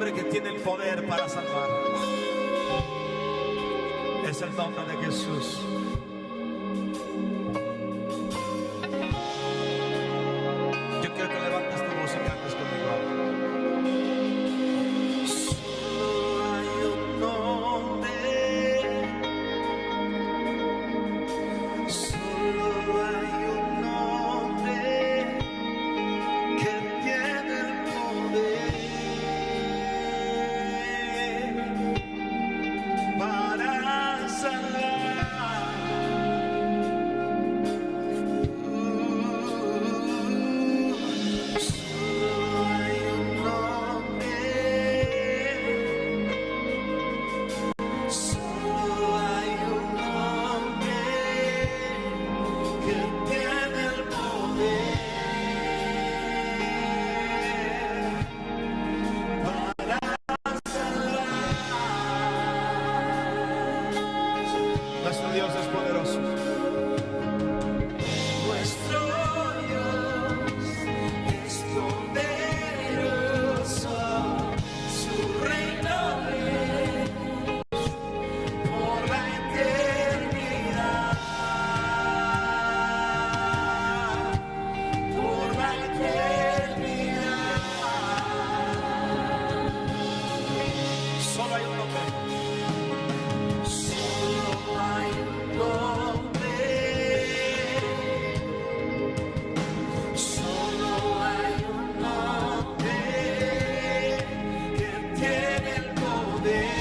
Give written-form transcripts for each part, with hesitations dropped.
nombre que tiene el poder para salvar. Es el nombre de Jesús. Yo quiero que levantes tu voz y cantes conmigo. Solo hay un nombre. Solo hay un nombre que tiene el poder para salvar. Solo hay un nombre. Solo hay un nombre que tiene el poder para salvar. Nuestro Dios es poderoso. Nuestro Dios es poderoso. Su reino es por la eternidad. Por la eternidad. Solo hay un nombre. Solo hay un nombre. Solo hay un nombre que tiene el poder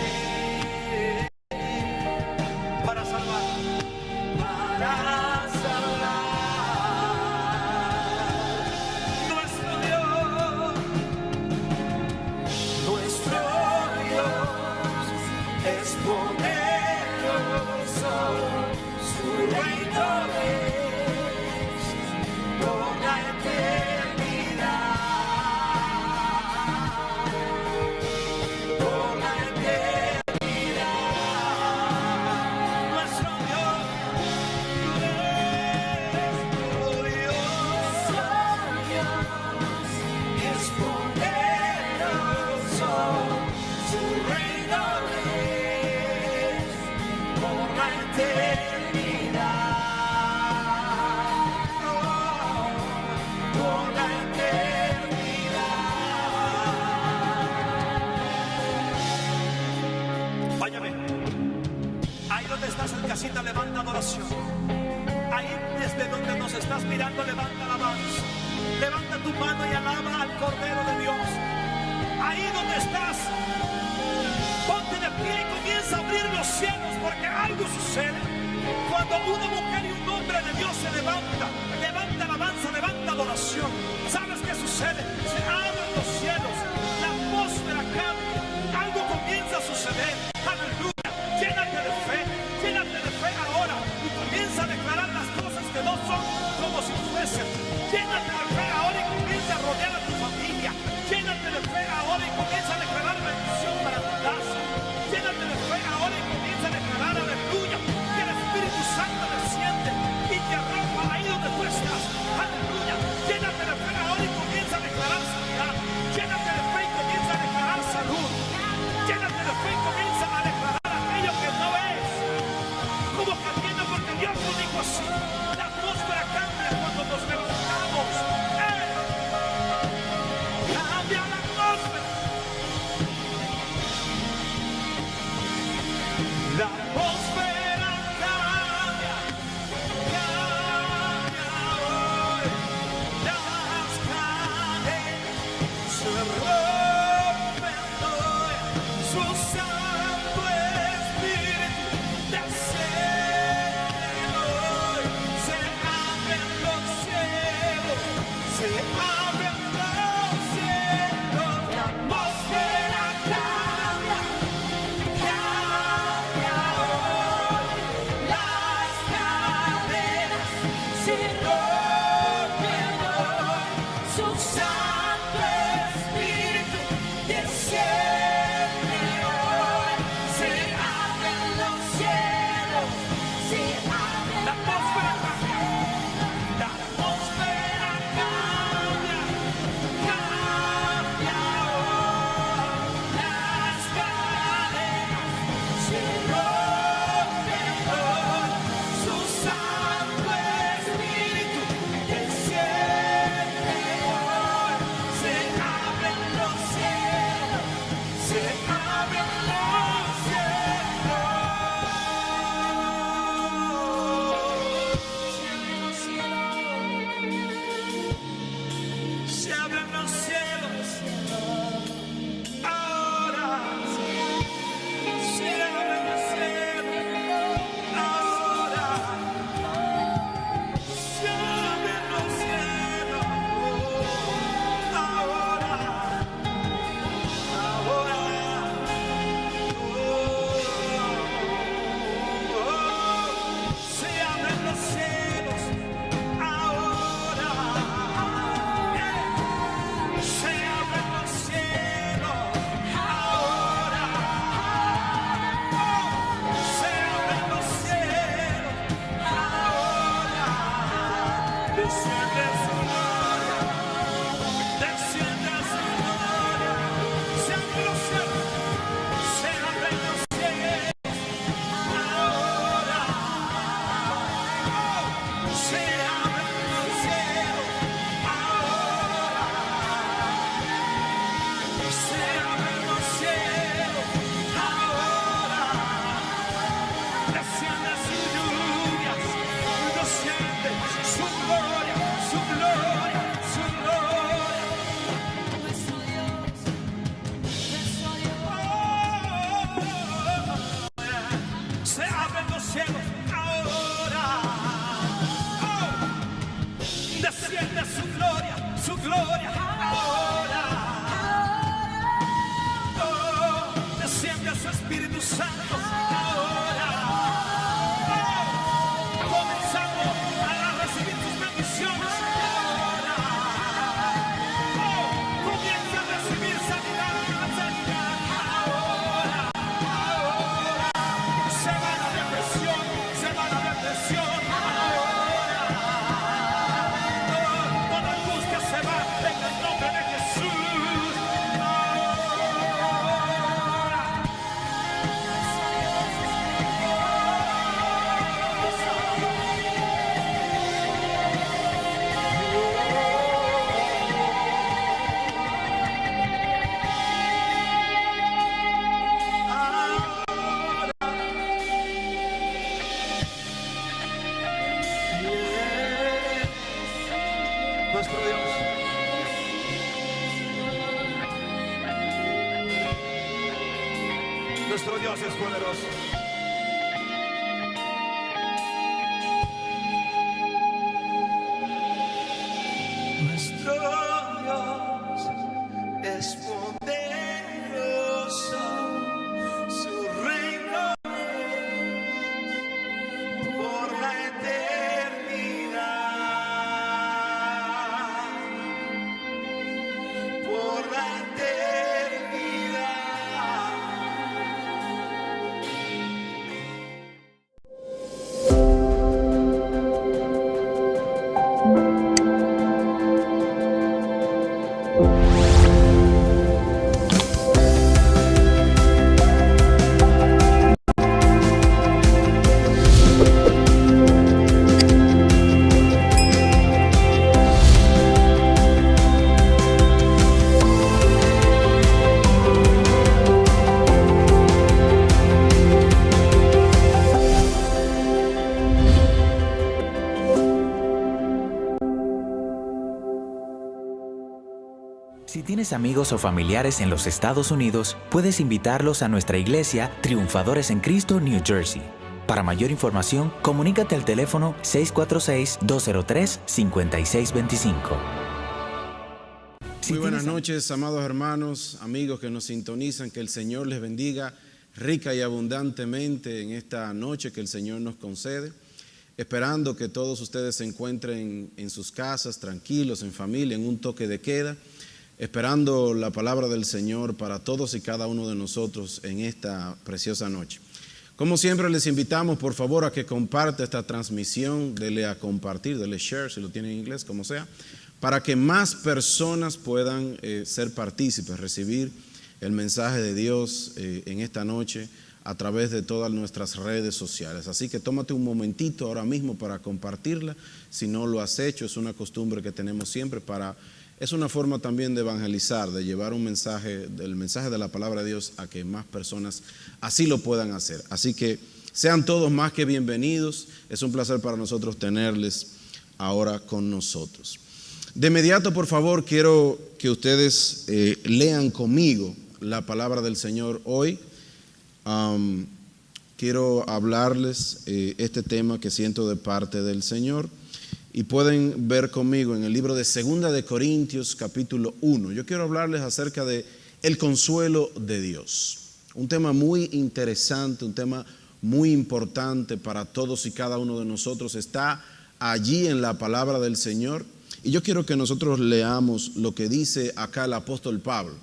para salvar. Para salvar. Nuestro Dios es poderoso. Su reino es por la eternidad. Por la eternidad. Nuestro Dios es poderoso. Su reino es por la eternidad. Por la eternidad. Váyame. Ahí donde estás en casita, levanta adoración. Ahí desde donde nos estás mirando, levanta alabanza. Levanta tu mano y alaba al Cordero de Dios. Ahí donde estás, ponte de pie y comienza a abrir los cielos, porque algo sucede cuando una mujer y un hombre de Dios se levanta. Levanta alabanza, levanta adoración. ¿Sabes qué sucede? Se abren los cielos, la atmósfera cambia, algo comienza a suceder. Aleluya. Llénate de fe ahora y comienza a declarar las cosas que no son como si fuesen. Llénate de fe ahora y comienza a rodear a tu familia. Llénate de fe ahora y comienza a declarar bendición para tu casa. Llénate de fe ahora y comienza a declarar aleluya. Que el Espíritu Santo desciende y te arropa ahí donde tú estás. Aleluya. Llénate de fe ahora y comienza a declarar sanidad. Llénate de fe y comienza a declarar salud. Llénate de fe y comienza a declarar aquello que no es como cambiando, porque Dios lo dijo así. La atmósfera cambia cuando nos levantamos. Nuestro Dios es poderoso. Nuestro Dios es poderoso, su reino es por la eternidad, por la eternidad. Si tienes amigos o familiares en los Estados Unidos, puedes invitarlos a nuestra iglesia Triunfadores en Cristo, New Jersey. Para mayor información, comunícate al teléfono 646-203-5625. Muy buenas noches, amados hermanos, amigos que nos sintonizan. Que el Señor les bendiga rica y abundantemente en esta noche que el Señor nos concede. Esperando que todos ustedes se encuentren en sus casas, tranquilos, en familia, en un toque de queda. Esperando la palabra del Señor para todos y cada uno de nosotros en esta preciosa noche. Como siempre les invitamos por favor a que comparta esta transmisión, dele a compartir, dele share si lo tiene en inglés, como sea, para que más personas puedan ser partícipes, recibir el mensaje de Dios en esta noche a través de todas nuestras redes sociales. Así que tómate un momentito ahora mismo para compartirla, si no lo has hecho, es una costumbre que tenemos siempre es una forma también de evangelizar, de llevar el mensaje de la palabra de Dios a que más personas así lo puedan hacer. Así que sean todos más que bienvenidos. Es un placer para nosotros tenerles ahora con nosotros. De inmediato, por favor, quiero que ustedes lean conmigo la palabra del Señor hoy. Quiero hablarles este tema que siento de parte del Señor. Y pueden ver conmigo en el libro de 2 de Corintios capítulo 1. Yo quiero hablarles acerca de el consuelo de Dios. Un tema muy interesante, un tema muy importante para todos y cada uno de nosotros. Está allí en la palabra del Señor. Y yo quiero que nosotros leamos lo que dice acá el apóstol Pablo.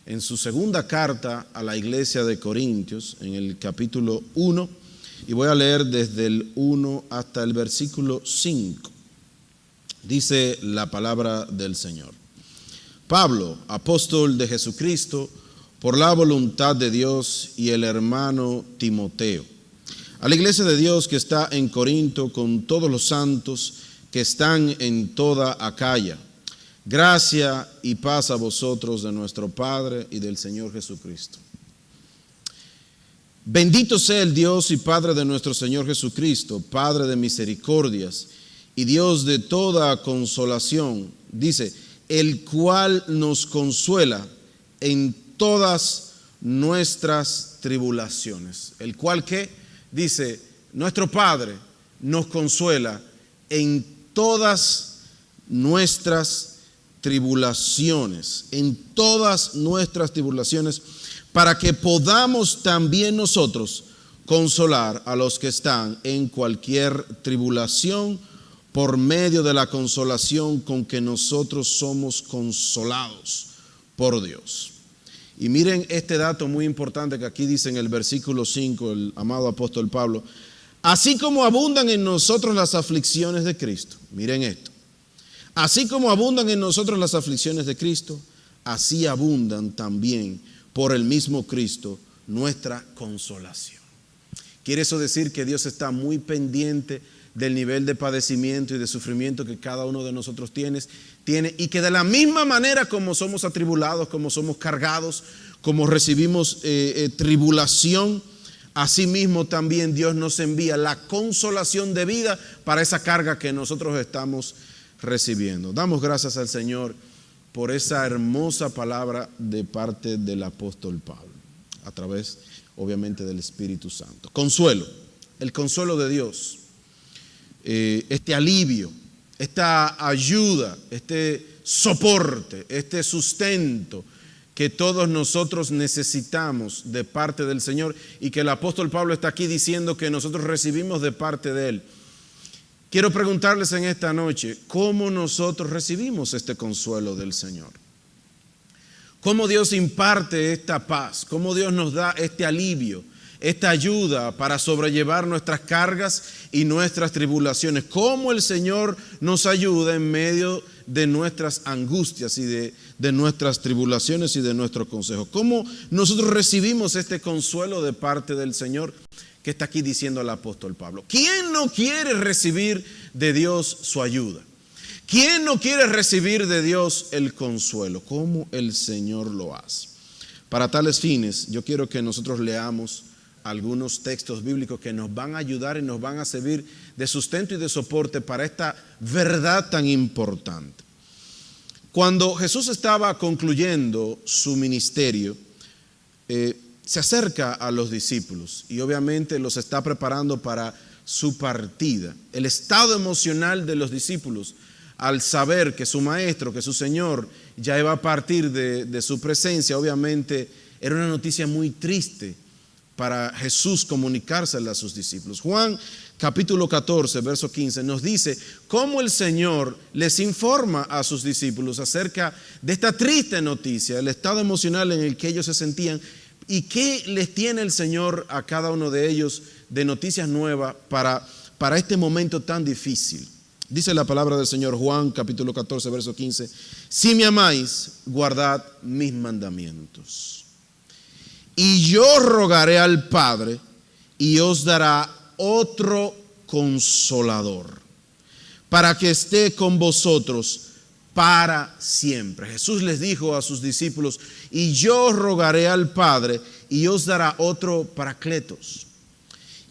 En su segunda carta a la iglesia de Corintios, en el capítulo 1. Y voy a leer desde el 1 hasta el versículo 5. Dice la palabra del Señor. Pablo, apóstol de Jesucristo, por la voluntad de Dios, y el hermano Timoteo, a la iglesia de Dios que está en Corinto, con todos los santos que están en toda Acaya. Gracia y paz a vosotros de nuestro Padre y del Señor Jesucristo. Bendito sea el Dios y Padre de nuestro Señor Jesucristo, Padre de misericordias y Dios de toda consolación, dice, el cual nos consuela en todas nuestras tribulaciones. El cual que, dice, nuestro Padre nos consuela en todas nuestras tribulaciones, para que podamos también nosotros consolar a los que están en cualquier tribulación por medio de la consolación con que nosotros somos consolados por Dios. Y miren este dato muy importante que aquí dice en el versículo 5, el amado apóstol Pablo, así como abundan en nosotros las aflicciones de Cristo, miren esto, así como abundan en nosotros las aflicciones de Cristo, así abundan también por el mismo Cristo nuestra consolación. Quiere eso decir que Dios está muy pendiente del nivel de padecimiento y de sufrimiento que cada uno de nosotros tiene, y que de la misma manera como somos atribulados, como somos cargados, como recibimos tribulación, asimismo también Dios nos envía la consolación debida para esa carga que nosotros estamos recibiendo. Damos gracias al Señor por esa hermosa palabra de parte del apóstol Pablo, a través obviamente del Espíritu Santo. Consuelo, el consuelo de Dios, este alivio, esta ayuda, este soporte, este sustento que todos nosotros necesitamos de parte del Señor, y que el apóstol Pablo está aquí diciendo que nosotros recibimos de parte de Él. Quiero preguntarles en esta noche, ¿cómo nosotros recibimos este consuelo del Señor? ¿Cómo Dios imparte esta paz? ¿Cómo Dios nos da este alivio, esta ayuda para sobrellevar nuestras cargas y nuestras tribulaciones? ¿Cómo el Señor nos ayuda en medio de nuestras angustias y de nuestras tribulaciones y de nuestros consejos? ¿Cómo nosotros recibimos este consuelo de parte del Señor? Que está aquí diciendo el apóstol Pablo. ¿Quién no quiere recibir de Dios su ayuda? ¿Quién no quiere recibir de Dios el consuelo? ¿Cómo el Señor lo hace? Para tales fines, yo quiero que nosotros leamos algunos textos bíblicos que nos van a ayudar y nos van a servir de sustento y de soporte para esta verdad tan importante. Cuando Jesús estaba concluyendo su ministerio, se acerca a los discípulos y obviamente los está preparando para su partida. El estado emocional de los discípulos al saber que su maestro, que su Señor ya iba a partir de su presencia, obviamente era una noticia muy triste para Jesús comunicársela a sus discípulos. Juan capítulo 14, verso 15 nos dice cómo el Señor les informa a sus discípulos acerca de esta triste noticia, el estado emocional en el que ellos se sentían. ¿Y qué les tiene el Señor a cada uno de ellos de noticias nuevas para este momento tan difícil? Dice la palabra del Señor, Juan capítulo 14, verso 15. Si me amáis, guardad mis mandamientos. Y yo rogaré al Padre y os dará otro consolador, para que esté con vosotros para siempre. Jesús les dijo a sus discípulos, y yo rogaré al Padre y os dará otro paracletos,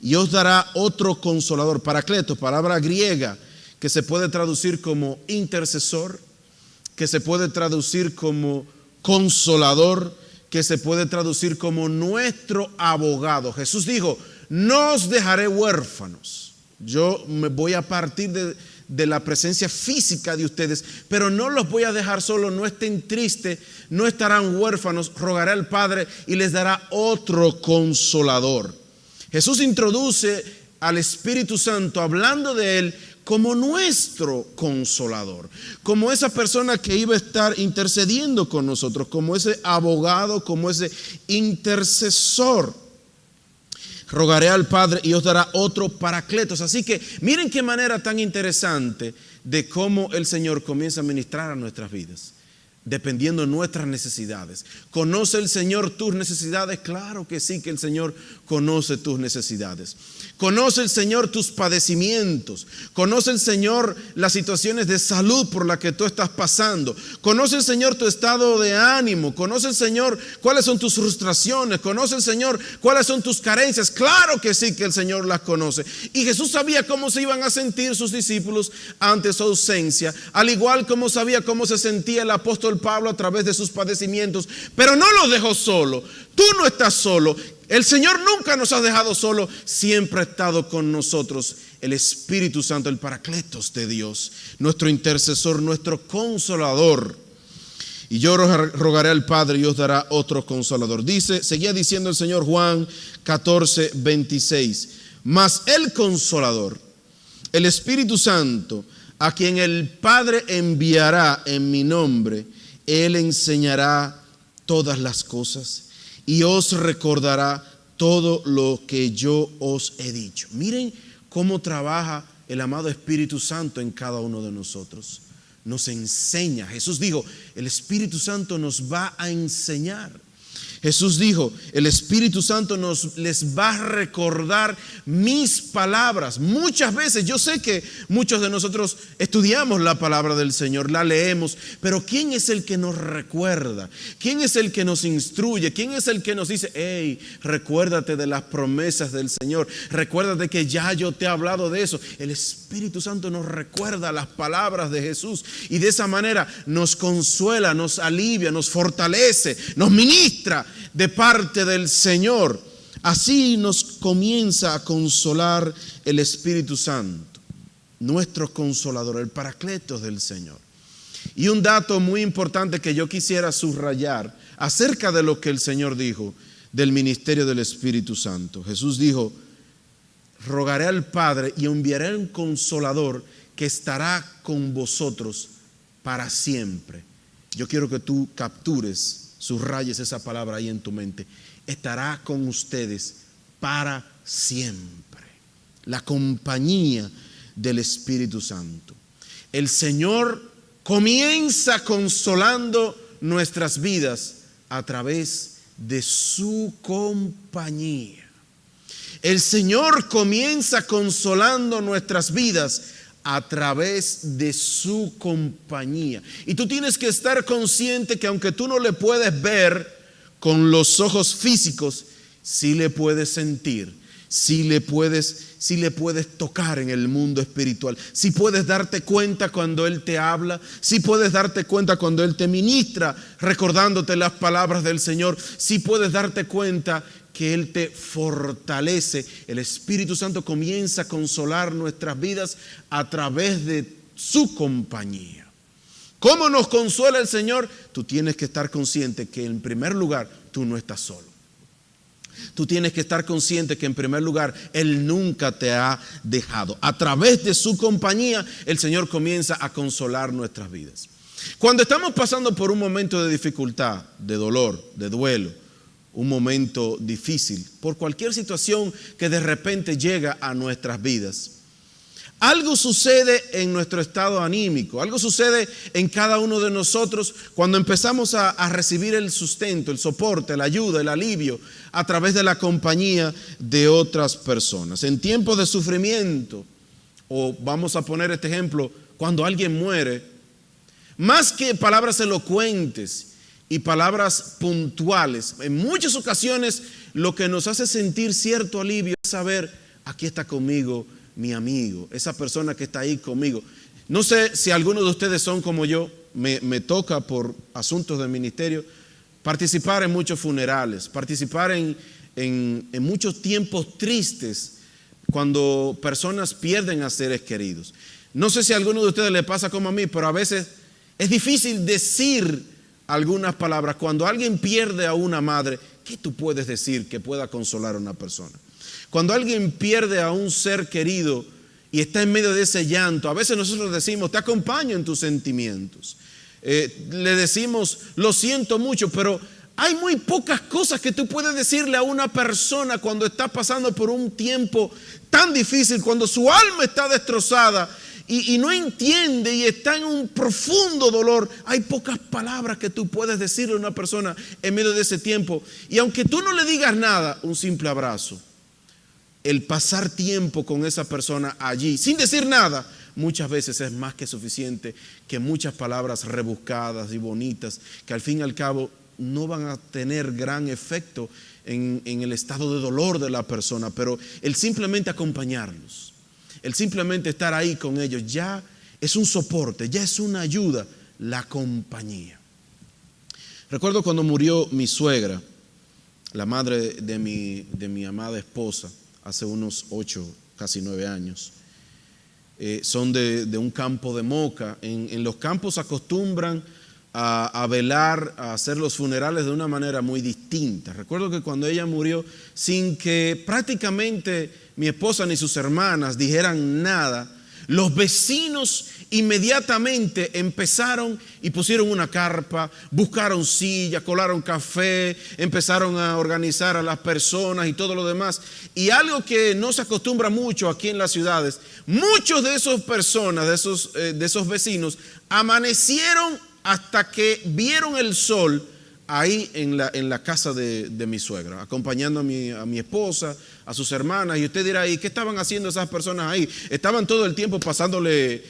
y os dará otro consolador. Paracletos, palabra griega que se puede traducir como intercesor, que se puede traducir como consolador, que se puede traducir como nuestro abogado. Jesús dijo, no os dejaré huérfanos. Yo me voy a partir de la presencia física de ustedes, pero no los voy a dejar solos, no estén tristes, no estarán huérfanos. Rogaré al Padre y les dará otro consolador. Jesús introduce al Espíritu Santo hablando de Él como nuestro consolador, como esa persona que iba a estar intercediendo con nosotros, como ese abogado, como ese intercesor. rogaré al Padre y os dará otro Paracletos. Así que miren qué manera tan interesante de cómo el Señor comienza a ministrar a nuestras vidas, dependiendo de nuestras necesidades. ¿Conoce el Señor tus necesidades? Claro que sí, que el Señor conoce tus necesidades. ¿Conoce el Señor tus padecimientos? ¿Conoce el Señor las situaciones de salud por las que tú estás pasando? ¿Conoce el Señor tu estado de ánimo? ¿Conoce el Señor cuáles son tus frustraciones? ¿Conoce el Señor cuáles son tus carencias? Claro que sí, que el Señor las conoce. Y Jesús sabía cómo se iban a sentir sus discípulos ante su ausencia, al igual como sabía cómo se sentía el apóstol Pablo a través de sus padecimientos, pero no los dejó solo. Tú no estás solo. El Señor nunca nos ha dejado solo, siempre ha estado con nosotros. El Espíritu Santo, el Paracletos de Dios, nuestro intercesor, nuestro consolador. Y yo rogaré al Padre y os dará otro consolador. Seguía diciendo el Señor, Juan 14, 26. Mas el consolador, el Espíritu Santo, a quien el Padre enviará en mi nombre, Él enseñará todas las cosas y os recordará todo lo que yo os he dicho. Miren cómo trabaja el amado Espíritu Santo en cada uno de nosotros. Nos enseña. Jesús dijo, el Espíritu Santo nos va a enseñar. Jesús dijo, el Espíritu Santo les va a recordar mis palabras. Muchas veces, yo sé que muchos de nosotros estudiamos la palabra del Señor, la leemos, pero ¿quién es el que nos recuerda? ¿Quién es el que nos instruye? ¿Quién es el que nos dice, hey, recuérdate de las promesas del Señor? Recuérdate que ya yo te he hablado de eso. El Espíritu Santo nos recuerda las palabras de Jesús y de esa manera nos consuela, nos alivia, nos fortalece, nos ministra de parte del Señor. Así nos comienza a consolar el Espíritu Santo, nuestro consolador, el Paracletos del Señor. Y un dato muy importante que yo quisiera subrayar acerca de lo que el Señor dijo del ministerio del Espíritu Santo. Jesús dijo, rogaré al Padre y enviaré un consolador que estará con vosotros para siempre. Yo quiero que tú captures, subrayes esa palabra ahí en tu mente. Estará con ustedes para siempre. La compañía del Espíritu Santo. El Señor comienza consolando nuestras vidas a través de su compañía. El Señor comienza consolando nuestras vidas a través de su compañía. Y tú tienes que estar consciente que aunque tú no le puedes ver con los ojos físicos, sí le puedes sentir, sí le puedes tocar en el mundo espiritual, sí puedes darte cuenta cuando Él te habla, sí puedes darte cuenta cuando Él te ministra recordándote las palabras del Señor, sí puedes darte cuenta que Él te fortalece. El Espíritu Santo comienza a consolar nuestras vidas a través de su compañía. ¿Cómo nos consuela el Señor? Tú tienes que estar consciente que en primer lugar tú no estás solo. Tú tienes que estar consciente que en primer lugar Él nunca te ha dejado. A través de su compañía el Señor comienza a consolar nuestras vidas. Cuando estamos pasando por un momento de dificultad, de dolor, de duelo, un momento difícil, por cualquier situación que de repente llega a nuestras vidas, algo sucede en nuestro estado anímico, algo sucede en cada uno de nosotros cuando empezamos a recibir el sustento, el soporte, la ayuda, el alivio a través de la compañía de otras personas. En tiempos de sufrimiento, o vamos a poner este ejemplo, cuando alguien muere, más que palabras elocuentes y palabras puntuales, en muchas ocasiones lo que nos hace sentir cierto alivio es saber, aquí está conmigo mi amigo, esa persona que está ahí conmigo. No sé si algunos de ustedes son como yo, me toca por asuntos del ministerio participar en muchos funerales, participar en muchos tiempos tristes cuando personas pierden a seres queridos. No sé si a alguno de ustedes le pasa como a mí, pero a veces es difícil decir algunas palabras. Cuando alguien pierde a una madre, ¿qué tú puedes decir que pueda consolar a una persona? Cuando alguien pierde a un ser querido y está en medio de ese llanto, a veces nosotros decimos, te acompaño en tus sentimientos. Le decimos, lo siento mucho, pero hay muy pocas cosas que tú puedes decirle a una persona cuando está pasando por un tiempo tan difícil, cuando su alma está destrozada y no entiende y está en un profundo dolor. Hay pocas palabras que tú puedes decirle a una persona en medio de ese tiempo. Y aunque tú no le digas nada, un simple abrazo, el pasar tiempo con esa persona allí sin decir nada, muchas veces es más que suficiente que muchas palabras rebuscadas y bonitas que al fin y al cabo no van a tener gran efecto en el estado de dolor de la persona. Pero el simplemente acompañarlos, el simplemente estar ahí con ellos, ya es un soporte, ya es una ayuda, la compañía. Recuerdo cuando murió mi suegra, la madre de mi amada esposa, hace unos 8, casi 9 años. Son de un campo de Moca. En los campos acostumbran a velar, a hacer los funerales de una manera muy distinta. Recuerdo que cuando ella murió, sin que prácticamente mi esposa ni sus hermanas dijeran nada, los vecinos inmediatamente empezaron y pusieron una carpa, buscaron silla, colaron café, empezaron a organizar a las personas y todo lo demás. Y algo que no se acostumbra mucho aquí en las ciudades, muchos de esas personas, de esos vecinos, amanecieron hasta que vieron el sol ahí en la casa de mi suegra, acompañando a mi esposa, a sus hermanas. Y usted dirá, ¿y qué estaban haciendo esas personas ahí? ¿Estaban todo el tiempo pasándole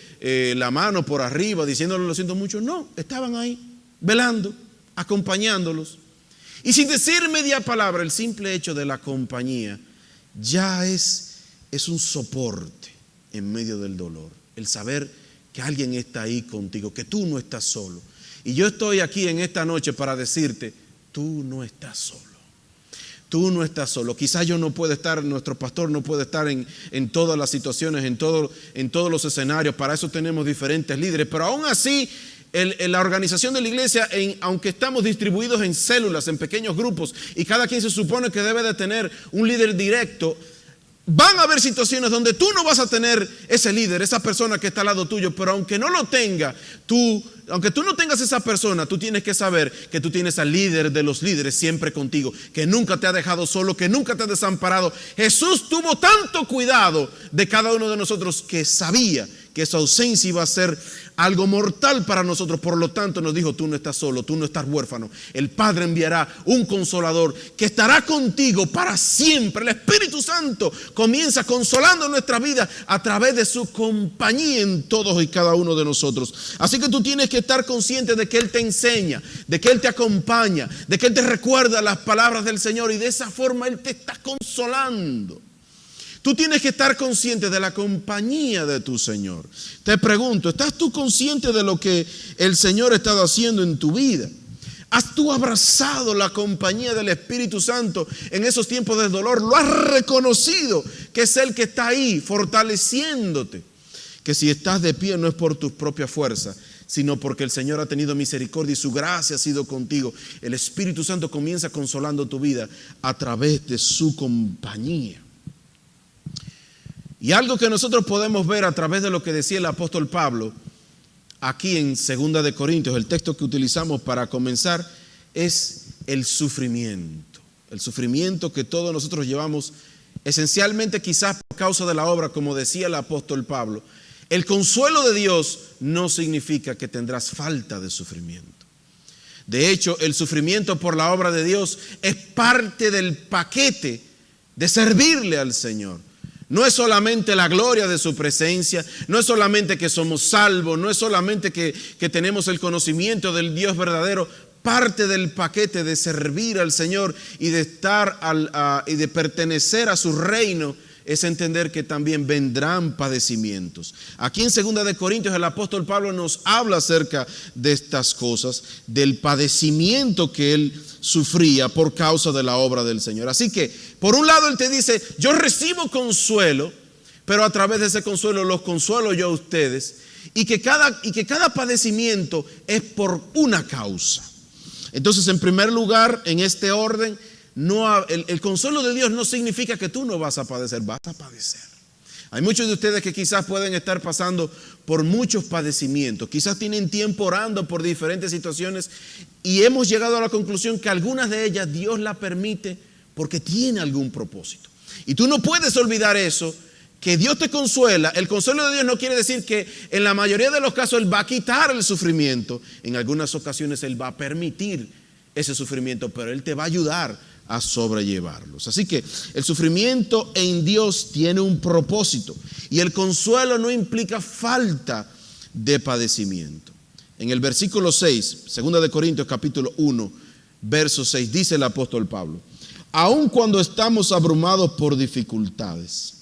la mano por arriba, diciéndole lo siento mucho? No, estaban ahí, velando, acompañándolos. Y sin decir media palabra, el simple hecho de la compañía ya es un soporte en medio del dolor. El saber que alguien está ahí contigo, que tú no estás solo. Y yo estoy aquí en esta noche para decirte, tú no estás solo. Tú no estás solo. Quizás yo no pueda estar, nuestro pastor no puede estar en todas las situaciones, en todos los escenarios. Para eso tenemos diferentes líderes. Pero aún así, la organización de la iglesia, aunque estamos distribuidos en células, en pequeños grupos, y cada quien se supone que debe de tener un líder directo, van a haber situaciones donde tú no vas a tener ese líder, esa persona que está al lado tuyo. Pero aunque no lo tenga, aunque tú no tengas esa persona, tú tienes que saber que tú tienes al líder de los líderes siempre contigo, que nunca te ha dejado solo, que nunca te ha desamparado. Jesús tuvo tanto cuidado de cada uno de nosotros que sabía que su ausencia iba a ser algo mortal para nosotros. Por lo tanto nos dijo, tú no estás solo, tú no estás huérfano. El Padre enviará un consolador que estará contigo para siempre. El Espíritu Santo comienza consolando nuestra vida a través de su compañía en todos y cada uno de nosotros. Así que tú tienes que estar consciente de que Él te enseña, de que Él te acompaña, de que Él te recuerda las palabras del Señor, y de esa forma Él te está consolando. Tú tienes que estar consciente de la compañía de tu Señor. Te pregunto, ¿estás tú consciente de lo que el Señor ha estado haciendo en tu vida? ¿Has tú abrazado la compañía del Espíritu Santo en esos tiempos de dolor? ¿Lo has reconocido que es Él que está ahí fortaleciéndote? Que si estás de pie no es por tus propias fuerzas, sino porque el Señor ha tenido misericordia y su gracia ha sido contigo. El Espíritu Santo comienza consolando tu vida a través de su compañía. Y algo que nosotros podemos ver a través de lo que decía el apóstol Pablo, aquí en 2 de Corintios, el texto que utilizamos para comenzar, es el sufrimiento. El sufrimiento que todos nosotros llevamos, esencialmente quizás por causa de la obra, como decía el apóstol Pablo. El consuelo de Dios no significa que tendrás falta de sufrimiento. De hecho, el sufrimiento por la obra de Dios es parte del paquete de servirle al Señor. No es solamente la gloria de su presencia, no es solamente que somos salvos, no es solamente que tenemos el conocimiento del Dios verdadero. Parte del paquete de servir al Señor y de estar y de pertenecer a su reino es entender que también vendrán padecimientos. Aquí en 2 de Corintios el apóstol Pablo nos habla acerca de estas cosas, del padecimiento que él sufría por causa de la obra del Señor. Así que, por un lado, él te dice, yo recibo consuelo, pero a través de ese consuelo los consuelo yo a ustedes, y que cada padecimiento es por una causa. Entonces, en primer lugar, en este orden, el consuelo de Dios no significa que tú no vas a padecer, vas a padecer. Hay muchos de ustedes que quizás pueden estar pasando por muchos padecimientos, quizás tienen tiempo orando por diferentes situaciones y hemos llegado a la conclusión que algunas de ellas Dios las permite porque tiene algún propósito. Y tú no puedes olvidar eso, que Dios te consuela. El consuelo de Dios no quiere decir que en la mayoría de los casos Él va a quitar el sufrimiento. En algunas ocasiones Él va a permitir ese sufrimiento, pero Él te va a ayudar a sobrellevarlos. Así que el sufrimiento en Dios tiene un propósito y el consuelo no implica falta de padecimiento. En el versículo 6, 2 de Corintios capítulo 1, verso 6, dice el apóstol Pablo: aun cuando estamos abrumados por dificultades,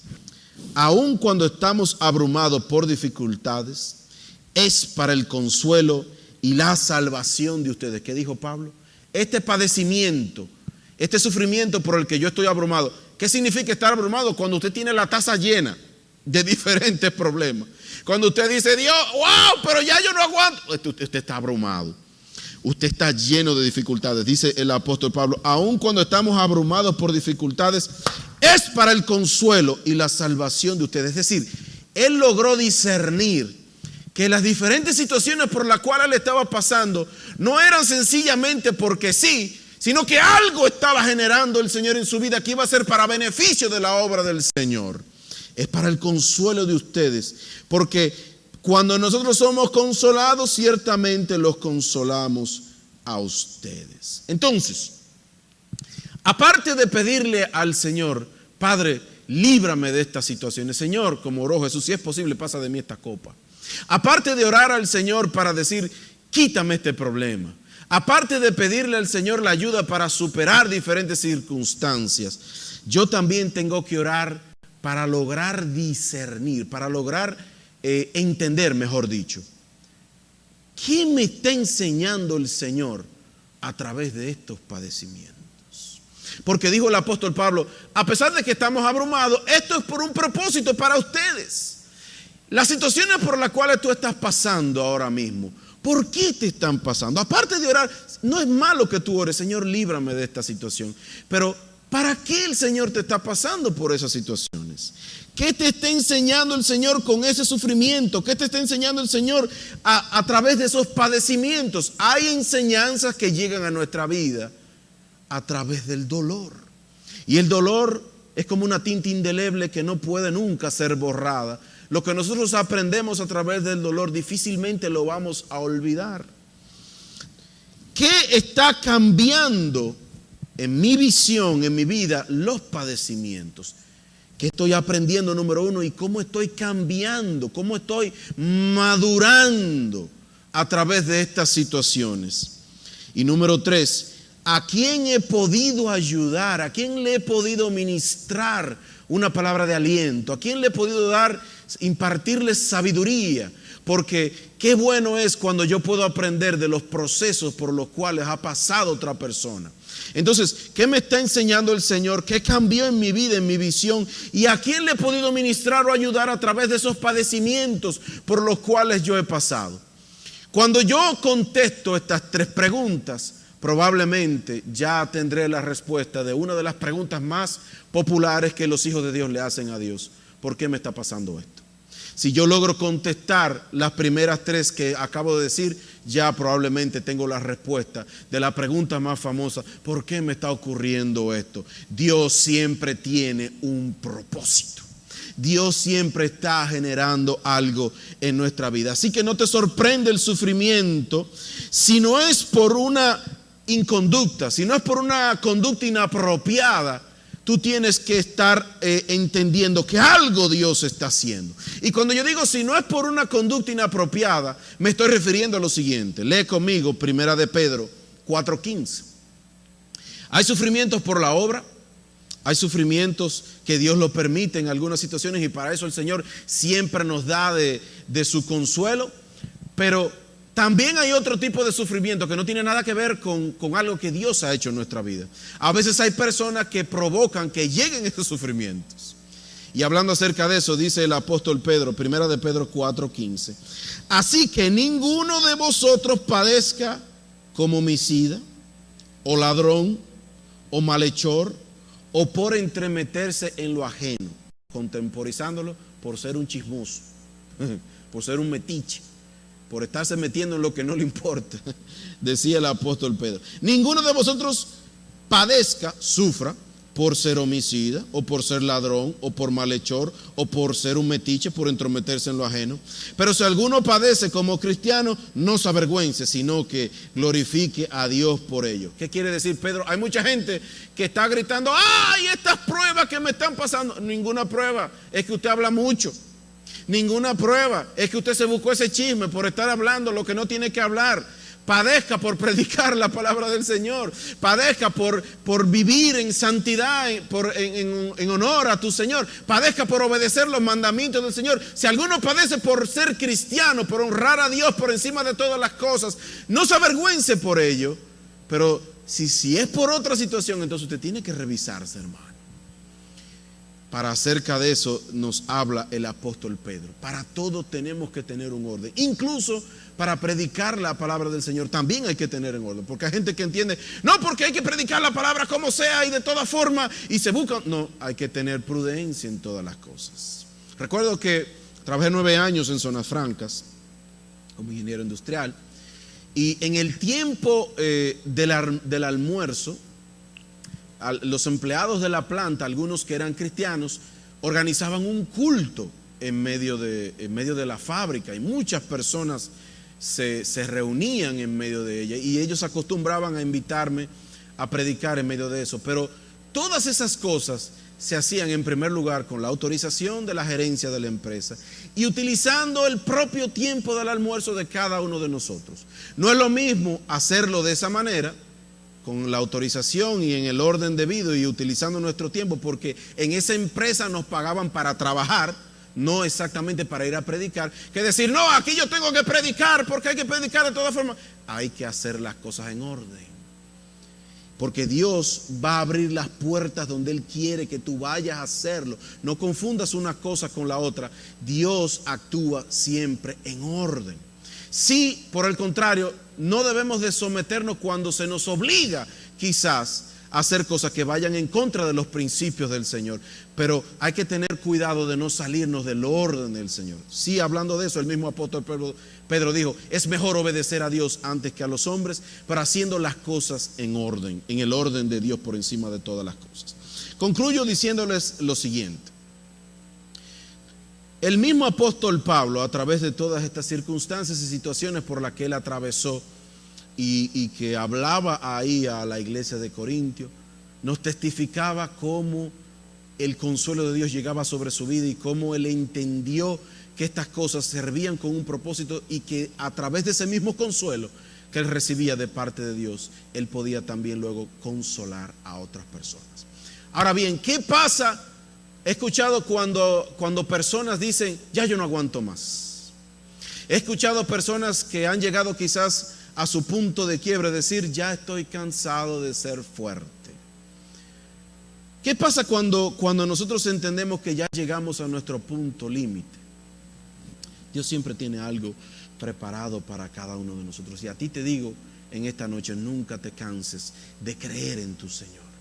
aun cuando estamos abrumados por dificultades, es para el consuelo y la salvación de ustedes. ¿Qué dijo Pablo? Este padecimiento, este sufrimiento por el que yo estoy abrumado. ¿Qué significa estar abrumado? Cuando usted tiene la taza llena de diferentes problemas. Cuando usted dice, Dios, wow, pero ya yo no aguanto. Usted está abrumado. Usted está lleno de dificultades. Dice el apóstol Pablo, aun cuando estamos abrumados por dificultades, es para el consuelo y la salvación de ustedes. Es decir, él logró discernir que las diferentes situaciones por las cuales él estaba pasando no eran sencillamente porque sí, sino que algo estaba generando el Señor en su vida que iba a ser para beneficio de la obra del Señor. Es para el consuelo de ustedes, porque cuando nosotros somos consolados, ciertamente los consolamos a ustedes. Entonces, aparte de pedirle al Señor, Padre, líbrame de estas situaciones, Señor, como oró Jesús, si es posible, pasa de mí esta copa. Aparte de orar al Señor para decir, quítame este problema. Aparte de pedirle al Señor la ayuda para superar diferentes circunstancias, yo también tengo que orar para lograr discernir, para lograr entender, mejor dicho, ¿qué me está enseñando el Señor a través de estos padecimientos? Porque dijo el apóstol Pablo, a pesar de que estamos abrumados, esto es por un propósito para ustedes. Las situaciones por las cuales tú estás pasando ahora mismo, ¿por qué te están pasando? Aparte de orar, no es malo que tú ores, Señor, líbrame de esta situación. Pero, ¿para qué el Señor te está pasando por esas situaciones? ¿Qué te está enseñando el Señor con ese sufrimiento? ¿Qué te está enseñando el Señor a través de esos padecimientos? Hay enseñanzas que llegan a nuestra vida a través del dolor. Y el dolor es como una tinta indeleble que no puede nunca ser borrada. Lo que nosotros aprendemos a través del dolor difícilmente lo vamos a olvidar. ¿Qué está cambiando en mi visión, en mi vida, los padecimientos? ¿Qué estoy aprendiendo, número uno? ¿Y cómo estoy cambiando? ¿Cómo estoy madurando a través de estas situaciones? Y número tres, ¿a quién he podido ayudar? ¿A quién le he podido ministrar una palabra de aliento? ¿A quién le he podido impartirles sabiduría? Porque qué bueno es cuando yo puedo aprender de los procesos por los cuales ha pasado otra persona. Entonces, ¿qué me está enseñando el Señor? ¿Qué cambió en mi vida, en mi visión? ¿Y a quién le he podido ministrar o ayudar a través de esos padecimientos por los cuales yo he pasado? Cuando yo contesto estas tres preguntas, probablemente ya tendré la respuesta de una de las preguntas más populares que los hijos de Dios le hacen a Dios. ¿Por qué me está pasando esto? Si yo logro contestar las primeras tres que acabo de decir, ya probablemente tengo la respuesta de la pregunta más famosa: ¿por qué me está ocurriendo esto? Dios siempre tiene un propósito. Dios siempre está generando algo en nuestra vida. Así que no te sorprende el sufrimiento si no es por una inconducta, si no es por una conducta inapropiada. Tú tienes que estar entendiendo que algo Dios está haciendo. Y cuando yo digo si no es por una conducta inapropiada, me estoy refiriendo a lo siguiente. Lee conmigo 1 de Pedro 4:15. Hay sufrimientos por la obra, hay sufrimientos que Dios lo permite en algunas situaciones y para eso el Señor siempre nos da de su consuelo, pero también hay otro tipo de sufrimiento que no tiene nada que ver con algo que Dios ha hecho en nuestra vida. A veces hay personas que provocan que lleguen esos sufrimientos. Y hablando acerca de eso, dice el apóstol Pedro, 1 de Pedro 4:15. Así que ninguno de vosotros padezca como homicida, o ladrón, o malhechor, o por entremeterse en lo ajeno, contemporizándolo por ser un chismoso, por ser un metiche, por estarse metiendo en lo que no le importa, decía el apóstol Pedro. Ninguno de vosotros padezca, sufra, por ser homicida, o por ser ladrón, o por malhechor, o por ser un metiche, por entrometerse en lo ajeno. Pero si alguno padece como cristiano, no se avergüence, sino que glorifique a Dios por ello. ¿Qué quiere decir Pedro? Hay mucha gente que está gritando, ¡ay, estas pruebas que me están pasando! Ninguna prueba, es que usted habla mucho. Ninguna prueba, es que usted se buscó ese chisme por estar hablando lo que no tiene que hablar. Padezca por predicar la palabra del Señor. Padezca por vivir en santidad, en honor a tu Señor. Padezca por obedecer los mandamientos del Señor. Si alguno padece por ser cristiano, por honrar a Dios por encima de todas las cosas, no se avergüence por ello. Pero si es por otra situación, entonces usted tiene que revisarse, hermano. Para acerca de eso nos habla el apóstol Pedro. Para todo tenemos que tener un orden. Incluso para predicar la palabra del Señor también hay que tener en orden. Porque hay gente que entiende, no, porque hay que predicar la palabra como sea y de toda forma y se busca. No, hay que tener prudencia en todas las cosas. Recuerdo que trabajé 9 años en Zonas Francas como ingeniero industrial. Y en el tiempo del almuerzo, los empleados de la planta, algunos que eran cristianos, organizaban un culto en medio de la fábrica y muchas personas se reunían en medio de ella y ellos acostumbraban a invitarme a predicar en medio de eso. Pero todas esas cosas se hacían en primer lugar con la autorización de la gerencia de la empresa y utilizando el propio tiempo del almuerzo de cada uno de nosotros. No es lo mismo hacerlo de esa manera, con la autorización y en el orden debido y utilizando nuestro tiempo, porque en esa empresa nos pagaban para trabajar, no exactamente para ir a predicar, que decir, no, aquí yo tengo que predicar porque hay que predicar de todas formas. Hay que hacer las cosas en orden, porque Dios va a abrir las puertas donde Él quiere que tú vayas a hacerlo. No confundas una cosa con la otra. Dios actúa siempre en orden. Sí, por el contrario, no debemos de someternos cuando se nos obliga quizás a hacer cosas que vayan en contra de los principios del Señor. Pero hay que tener cuidado de no salirnos del orden del Señor. Sí, hablando de eso, el mismo apóstol Pedro dijo, es mejor obedecer a Dios antes que a los hombres, pero haciendo las cosas en orden, en el orden de Dios por encima de todas las cosas. Concluyo diciéndoles lo siguiente. El mismo apóstol Pablo, a través de todas estas circunstancias y situaciones por las que él atravesó y que hablaba ahí a la iglesia de Corintio, nos testificaba cómo el consuelo de Dios llegaba sobre su vida y cómo él entendió que estas cosas servían con un propósito y que a través de ese mismo consuelo que él recibía de parte de Dios, él podía también luego consolar a otras personas. Ahora bien, ¿qué pasa? He escuchado cuando personas dicen, ya yo no aguanto más. He escuchado personas que han llegado quizás a su punto de quiebre, decir, ya estoy cansado de ser fuerte. ¿Qué pasa cuando nosotros entendemos que ya llegamos a nuestro punto límite? Dios siempre tiene algo preparado para cada uno de nosotros. Y a ti te digo en esta noche, nunca te canses de creer en tu Señor.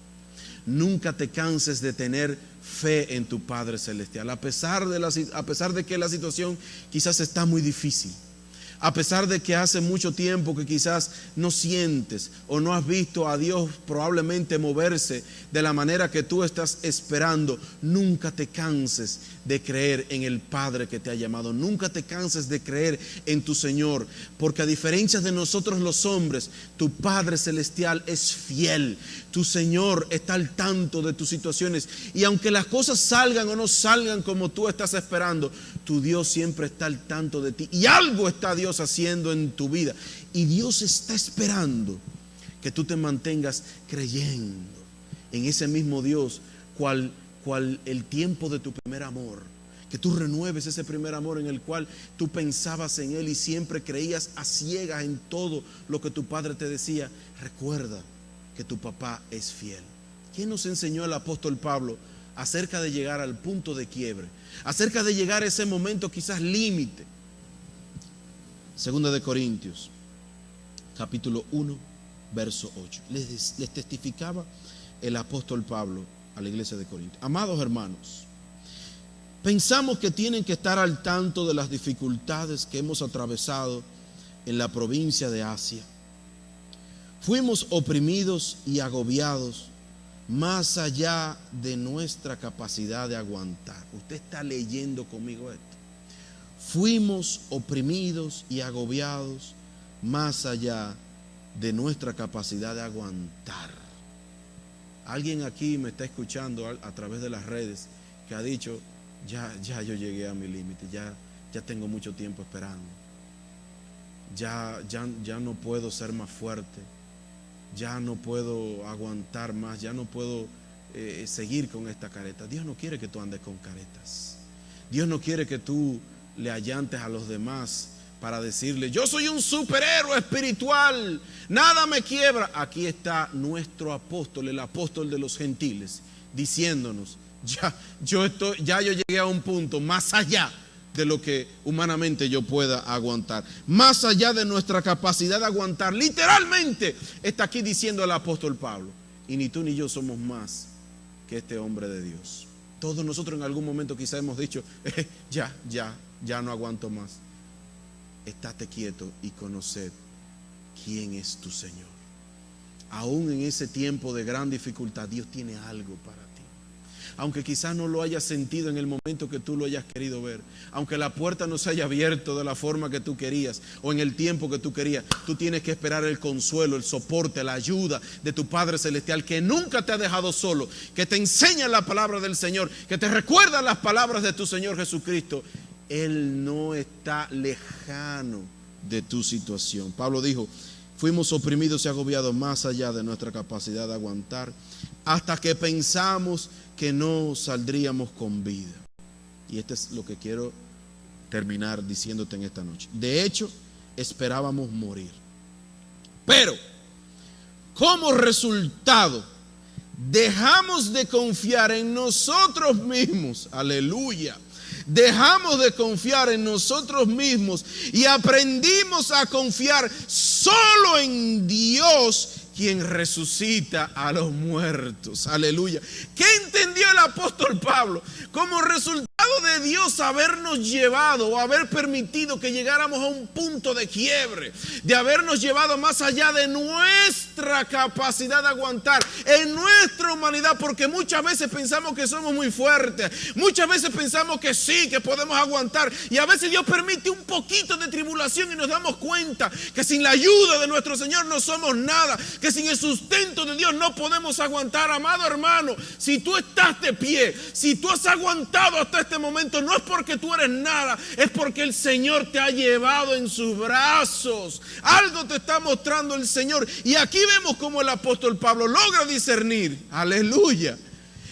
Nunca te canses de tener fe en tu Padre Celestial, a pesar de que la situación quizás está muy difícil, a pesar de que hace mucho tiempo que quizás no sientes o no has visto a Dios probablemente moverse de la manera que tú estás esperando. Nunca te canses de creer en el Padre que te ha llamado. Nunca te canses de creer en tu Señor, porque a diferencia de nosotros los hombres, tu Padre Celestial es fiel. Tu Señor está al tanto de tus situaciones, y aunque las cosas salgan o no salgan como tú estás esperando, tu Dios siempre está al tanto de ti, y algo está Dios haciendo en tu vida, y Dios está esperando que tú te mantengas creyendo en ese mismo Dios, cual el tiempo de tu primer amor, que tú renueves ese primer amor en el cual tú pensabas en Él y siempre creías a ciegas en todo lo que tu padre te decía. Recuerda que tu papá es fiel. ¿Quién nos enseñó el apóstol Pablo acerca de llegar al punto de quiebre, acerca de llegar a ese momento quizás límite? Segunda de Corintios, capítulo 1, verso 8. Les testificaba el apóstol Pablo a la iglesia de Corinto. Amados hermanos, Pensamos que tienen que estar al tanto de las dificultades que hemos atravesado en la provincia de Asia. Fuimos oprimidos y agobiados más allá de nuestra capacidad de aguantar. Usted está leyendo conmigo esto. Fuimos oprimidos y agobiados más allá de nuestra capacidad de aguantar. Alguien aquí me está escuchando a través de las redes que ha dicho, ya yo llegué a mi límite, ya tengo mucho tiempo esperando. Ya no puedo ser más fuerte, ya no puedo aguantar más, ya no puedo seguir con esta careta. Dios no quiere que tú andes con caretas. Dios no quiere que tú le allantes a los demás para decirle, yo soy un superhéroe espiritual, nada me quiebra. Aquí está nuestro apóstol, el apóstol de los gentiles, diciéndonos, yo llegué a un punto más allá de lo que humanamente yo pueda aguantar, más allá de nuestra capacidad de aguantar. Literalmente está aquí diciendo el apóstol Pablo, y ni tú ni yo somos más que este hombre de Dios. Todos nosotros en algún momento quizá hemos dicho, ya no aguanto más. Estate quieto y conoced quién es tu Señor. Aún en ese tiempo de gran dificultad, Dios tiene algo para ti. Aunque quizás no lo hayas sentido en el momento que tú lo hayas querido ver, aunque la puerta no se haya abierto de la forma que tú querías o en el tiempo que tú querías, tú tienes que esperar el consuelo, el soporte, la ayuda de tu Padre Celestial, que nunca te ha dejado solo, que te enseña la palabra del Señor, que te recuerda las palabras de tu Señor Jesucristo. Él no está lejano de tu situación. Pablo dijo, fuimos oprimidos y agobiados más allá de nuestra capacidad de aguantar, hasta que pensamos que no saldríamos con vida. Y esto es lo que quiero terminar diciéndote en esta noche. De hecho, esperábamos morir. Pero, como resultado, dejamos de confiar en nosotros mismos. Aleluya. Dejamos de confiar en nosotros mismos y aprendimos a confiar solo en Dios, quien resucita a los muertos. Aleluya. ¿Qué entendió el apóstol Pablo? Como resultado de Dios habernos llevado o haber permitido que llegáramos a un punto de quiebre, de habernos llevado más allá de nuestra capacidad de aguantar en nuestra humanidad, porque muchas veces pensamos que somos muy fuertes, muchas veces pensamos que sí, que podemos aguantar, y a veces Dios permite un poquito de tribulación y nos damos cuenta que sin la ayuda de nuestro Señor no somos nada, que sin el sustento de Dios no podemos aguantar. Amado hermano, si tú estás de pie, si tú has aguantado hasta este momento, no es porque tú eres nada, es porque el Señor te ha llevado en sus brazos. Algo te está mostrando el Señor. Y aquí vemos cómo el apóstol Pablo logra discernir. Aleluya.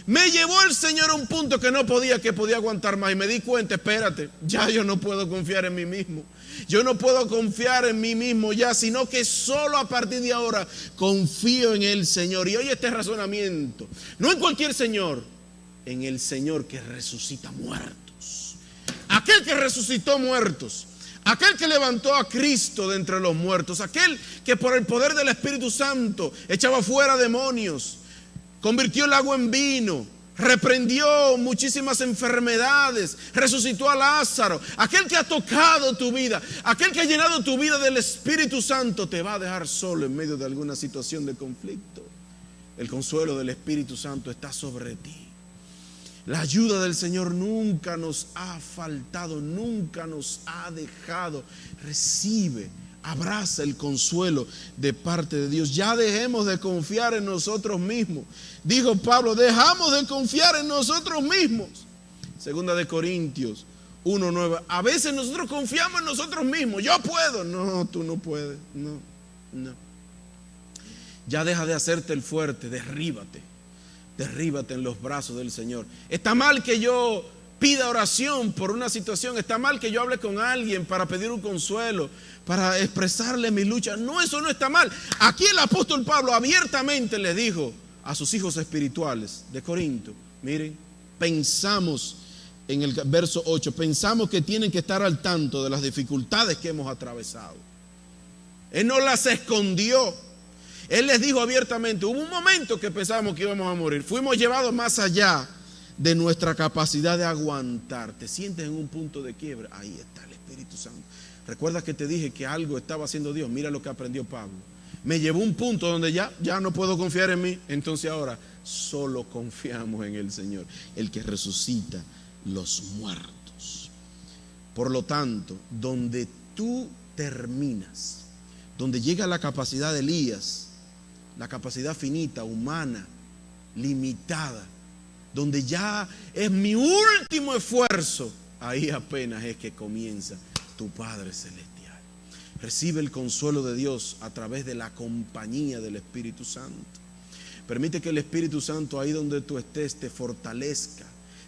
Me llevó el Señor a un punto que podía aguantar más, y me di cuenta, espérate, ya yo no puedo confiar en mí mismo. Yo no puedo confiar en mí mismo ya, sino que solo a partir de ahora confío en el Señor. Y oye este razonamiento, no en cualquier Señor, en el Señor que resucita muertos. Aquel que resucitó muertos, aquel que levantó a Cristo de entre los muertos, aquel que por el poder del Espíritu Santo echaba fuera demonios, convirtió el agua en vino, reprendió muchísimas enfermedades, resucitó a Lázaro. Aquel que ha tocado tu vida, aquel que ha llenado tu vida del Espíritu Santo, te va a dejar solo en medio de alguna situación de conflicto. El consuelo del Espíritu Santo está sobre ti. La ayuda del Señor nunca nos ha faltado, nunca nos ha dejado. Recibe, abraza el consuelo de parte de Dios. Ya dejemos de confiar en nosotros mismos. Dijo Pablo, dejamos de confiar en nosotros mismos. Segunda de Corintios 1:9. A veces nosotros confiamos en nosotros mismos. Yo puedo. No, tú no puedes. No. Ya deja de hacerte el fuerte. Derríbate en los brazos del Señor. Está mal que yo pida oración por una situación. Está mal que yo hable con alguien para pedir un consuelo, para expresarle mi lucha. No, eso no está mal. Aquí el apóstol Pablo abiertamente le dijo a sus hijos espirituales de Corinto, miren, pensamos en el verso 8, pensamos que tienen que estar al tanto de las dificultades que hemos atravesado. Él no las escondió. Él les dijo abiertamente, hubo un momento que pensábamos que íbamos a morir. Fuimos llevados más allá de nuestra capacidad de aguantar. Te sientes en un punto de quiebra. Ahí está el Espíritu Santo. Recuerda que te dije que algo estaba haciendo Dios. Mira lo que aprendió Pablo. Me llevó a un punto donde ya no puedo confiar en mí. Entonces ahora solo confiamos en el Señor, el que resucita los muertos. Por lo tanto, donde tú terminas, donde llega la capacidad de Elías, la capacidad finita, humana, limitada, donde ya es mi último esfuerzo, ahí apenas es que comienza tu Padre Celestial. Recibe el consuelo de Dios a través de la compañía del Espíritu Santo. Permite que el Espíritu Santo, ahí donde tú estés, te fortalezca,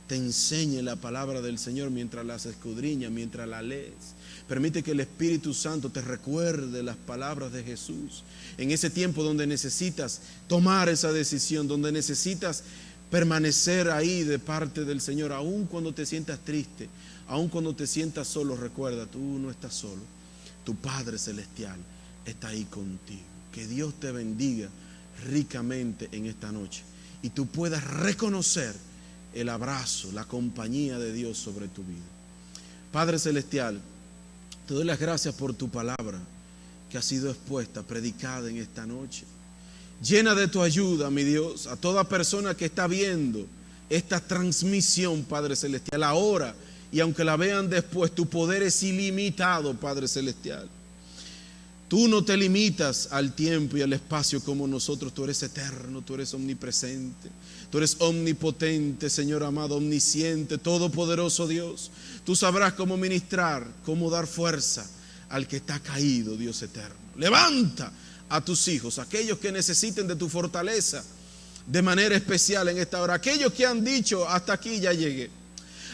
te enseñe la palabra del Señor mientras las escudriñas, mientras la lees. Permite que el Espíritu Santo te recuerde las palabras de Jesús en ese tiempo donde necesitas tomar esa decisión, donde necesitas permanecer ahí de parte del Señor. Aun cuando te sientas triste, aun cuando te sientas solo, recuerda, tú no estás solo. Tu Padre Celestial está ahí contigo. Que Dios te bendiga ricamente en esta noche y tú puedas reconocer el abrazo, la compañía de Dios sobre tu vida. Padre Celestial, te doy las gracias por tu palabra que ha sido expuesta, predicada en esta noche. Llena de tu ayuda, mi Dios, a toda persona que está viendo esta transmisión, Padre Celestial, ahora, y aunque la vean después, tu poder es ilimitado, Padre Celestial. Tú no te limitas al tiempo y al espacio como nosotros. Tú eres eterno, tú eres omnipresente, tú eres omnipotente, Señor amado, omnisciente, todopoderoso Dios. Tú sabrás cómo ministrar, cómo dar fuerza al que está caído, Dios eterno. Levanta a tus hijos, aquellos que necesiten de tu fortaleza de manera especial en esta hora. Aquellos que han dicho, hasta aquí ya llegué.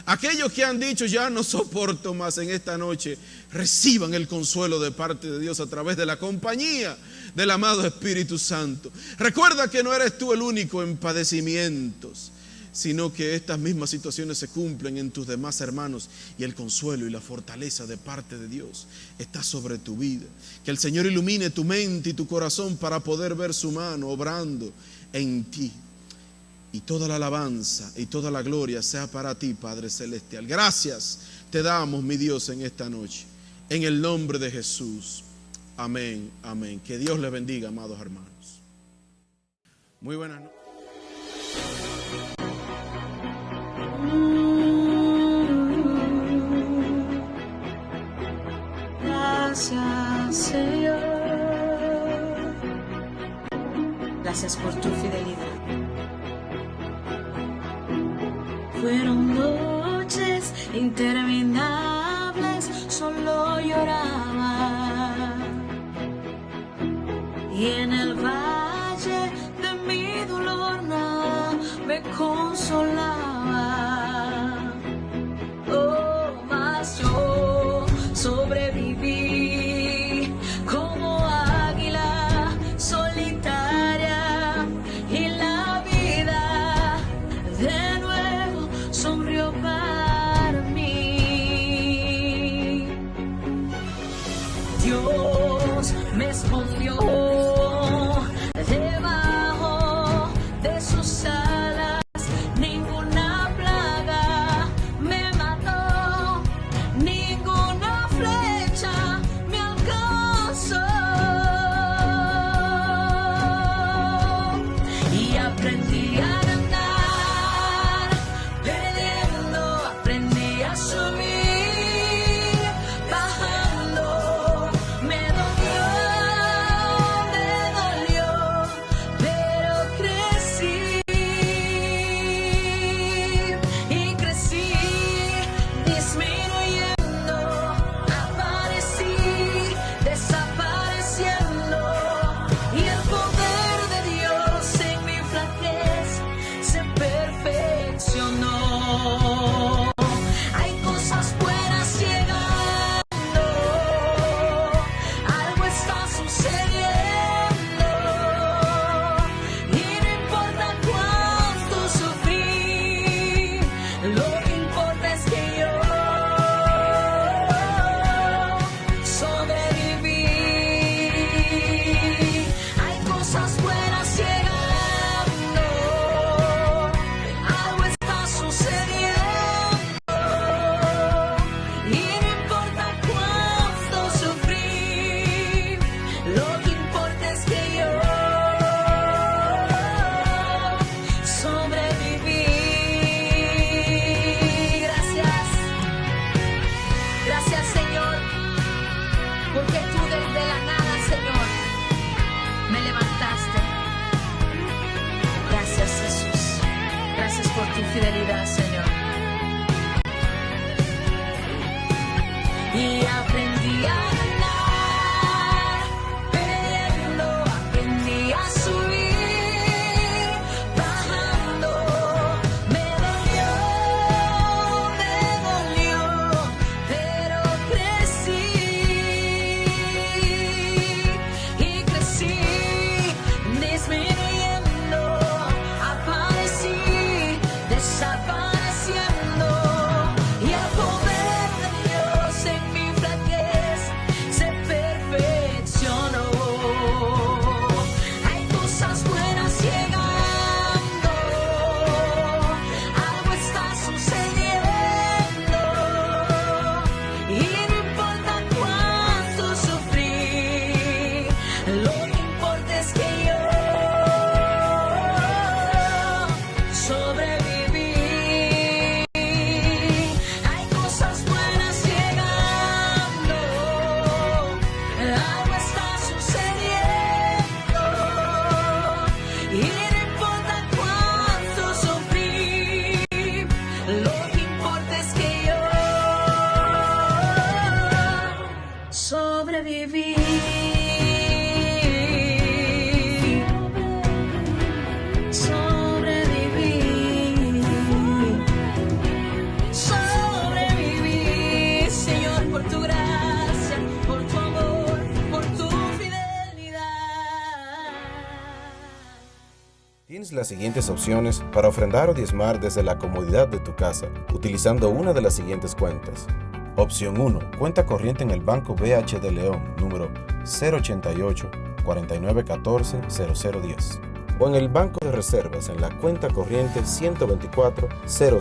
Aquellos que han dicho, ya no soporto más, en esta noche reciban el consuelo de parte de Dios a través de la compañía del amado Espíritu Santo. Recuerda que no eres tú el único en padecimientos, sino que estas mismas situaciones se cumplen en tus demás hermanos, y el consuelo y la fortaleza de parte de Dios está sobre tu vida. Que el Señor ilumine tu mente y tu corazón para poder ver su mano obrando en ti. Y toda la alabanza y toda la gloria sea para ti, Padre Celestial. Gracias te damos, mi Dios, en esta noche. En el nombre de Jesús. Amén, amén. Que Dios les bendiga, amados hermanos. Muy buenas noches. Gracias, Señor. Gracias por tu fidelidad. Fueron noches interminables, solo lloraba, y en el valle de mi dolor nada me consolaba. Oh, mas yo sobreviví como águila solitaria, y la vida de nuevo sonrió para mí. Dios me escondió debajo de sus alas, ninguna plaga me mató, ninguna flecha me alcanzó, y aprendí a ganar perdiendo, aprendí a subir bajando, me dolió Tienes las siguientes opciones para ofrendar o diezmar desde la comodidad de tu casa, utilizando una de las siguientes cuentas. Opción 1. Cuenta corriente en el Banco BH de León, número 088 4914 0010. O en el Banco de Reservas en la cuenta corriente 124 000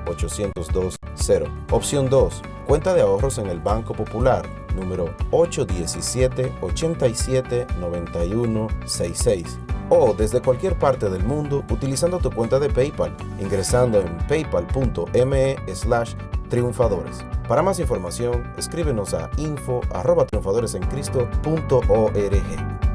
802 0. Opción 2. Cuenta de ahorros en el Banco Popular, número 817 87 91 66. O desde cualquier parte del mundo utilizando tu cuenta de PayPal, ingresando en paypal.me/triunfadores. Para más información, escríbenos a info@triunfadoresencristo.org.